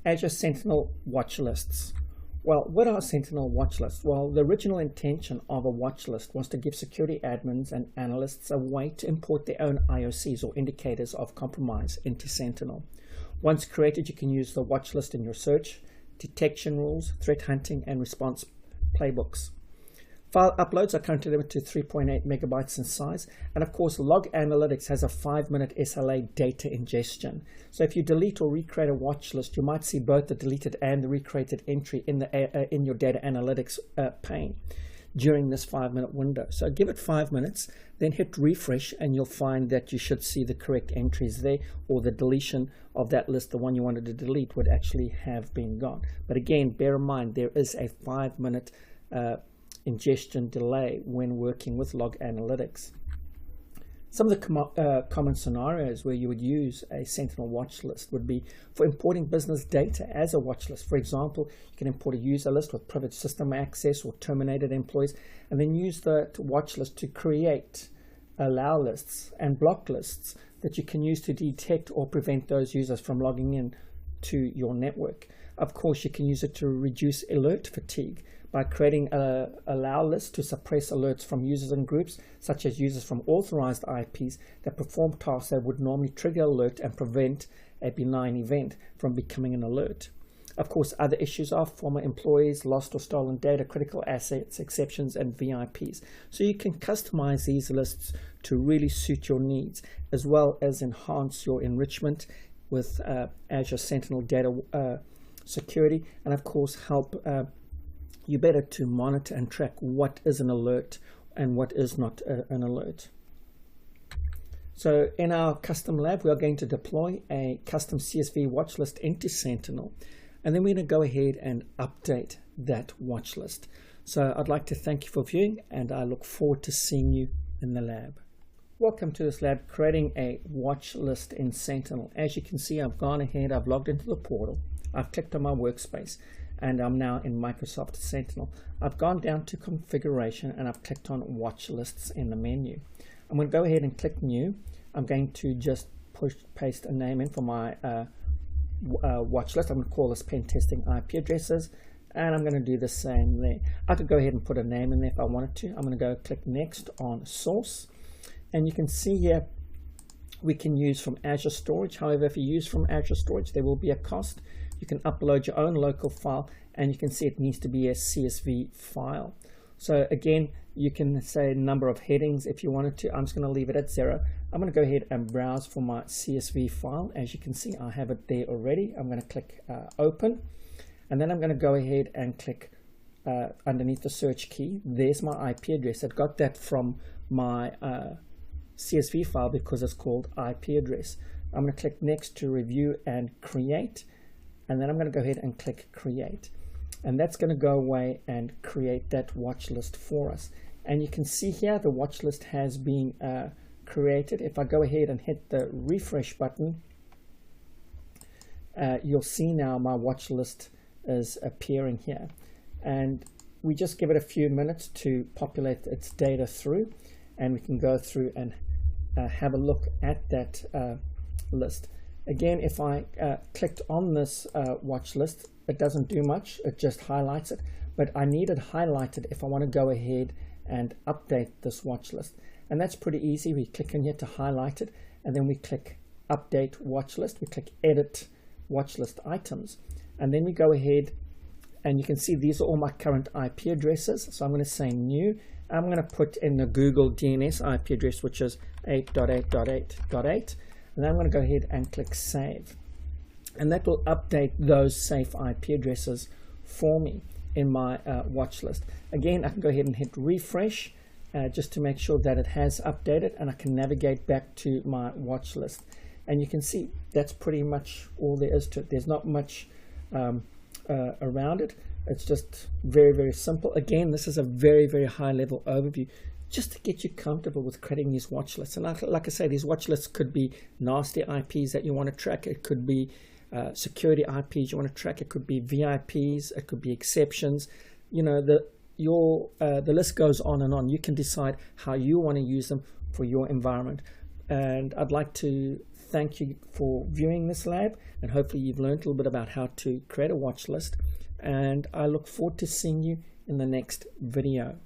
Azure Sentinel watch lists. Well, what are Sentinel watch lists? Well, the original intention of a watch list was to give security admins and analysts a way to import their own IOCs or indicators of compromise into Sentinel. Once created, you can use the watch list in your search, detection rules, threat hunting, and response playbooks. File uploads are currently limited to 3.8 megabytes in size, and of course Log Analytics has a 5-minute SLA data ingestion. So if you delete or recreate a watch list, you might see both the deleted and the recreated entry in your data analytics pane during this 5-minute window. So give it 5 minutes, then hit refresh, and you'll find that you should see the correct entries there, or the deletion of that list, the one you wanted to delete, would actually have been gone. But again, bear in mind there is a 5-minute ingestion delay when working with Log Analytics. Some of the common scenarios where you would use a Sentinel watch list would be for importing business data as a watch list. For example, you can import a user list with privileged system access or terminated employees, and then use the watch list to create allow lists and block lists that you can use to detect or prevent those users from logging in to your network. Of course, you can use it to reduce alert fatigue by creating a allow list to suppress alerts from users and groups, such as users from authorized IPs that perform tasks that would normally trigger alert and prevent a benign event from becoming an alert. Of course, other issues are former employees, lost or stolen data, critical assets, exceptions, and VIPs. So you can customize these lists to really suit your needs, as well as enhance your enrichment with Azure Sentinel data security, and of course help you better to monitor and track what is an alert and what is not an alert. So in our custom lab, we are going to deploy a custom CSV watch list into Sentinel, and then we're going to go ahead and update that watch list. So I'd like to thank you for viewing, and I look forward to seeing you in the lab. Welcome to this lab, creating a watch list in Sentinel. As you can see, I've gone ahead, I've logged into the portal, I've clicked on my workspace, and I'm now in Microsoft Sentinel. I've gone down to configuration and I've clicked on watch lists in the menu. I'm going to go ahead and click new. I'm going to just paste a name in for my watch list. I'm going to call this pen testing IP addresses, and I'm going to do the same there. I could go ahead and put a name in there if I wanted to. I'm going to go click next on source, and you can see here we can use from Azure Storage. However, if you use from Azure Storage, there will be a cost. You can upload your own local file, and you can see it needs to be a CSV file. So again, you can say a number of headings if you wanted to. I'm just going to leave it at 0. I'm going to go ahead and browse for my CSV file. As you can see, I have it there already. I'm going to click open, and then I'm going to go ahead and click underneath the search key. There's my IP address. I got that from my CSV file because it's called IP address. I'm going to click next to review and create, and then I'm going to go ahead and click create, and that's going to go away and create that watch list for us. And you can see here the watch list has been created. If I go ahead and hit the refresh button, you'll see now my watch list is appearing here, and we just give it a few minutes to populate its data through, and we can go through and have a look at that list. Again, if I clicked on this watch list, it doesn't do much, it just highlights it, but I need it highlighted if I want to go ahead and update this watch list. And that's pretty easy. We click in here to highlight it, and then we click update watch list, we click edit watch list items, and then we go ahead, and you can see these are all my current IP addresses. So I'm going to say new. I'm going to put in the Google DNS IP address, which is 8.8.8.8. And then I'm going to go ahead and click save, and that will update those safe IP addresses for me in my watch list. Again, I can go ahead and hit refresh just to make sure that it has updated, and I can navigate back to my watch list, and you can see that's pretty much all there is to it. There's not much around it. It's just very, very simple. Again, this is a very, very high level overview just to get you comfortable with creating these watch lists. And like I say, these watch lists could be nasty IPs that you want to track. It could be security IPs you want to track. It could be VIPs. It could be exceptions. You know, the list goes on and on. You can decide how you want to use them for your environment. And I'd like to thank you for viewing this lab, and hopefully you've learned a little bit about how to create a watch list. And I look forward to seeing you in the next video.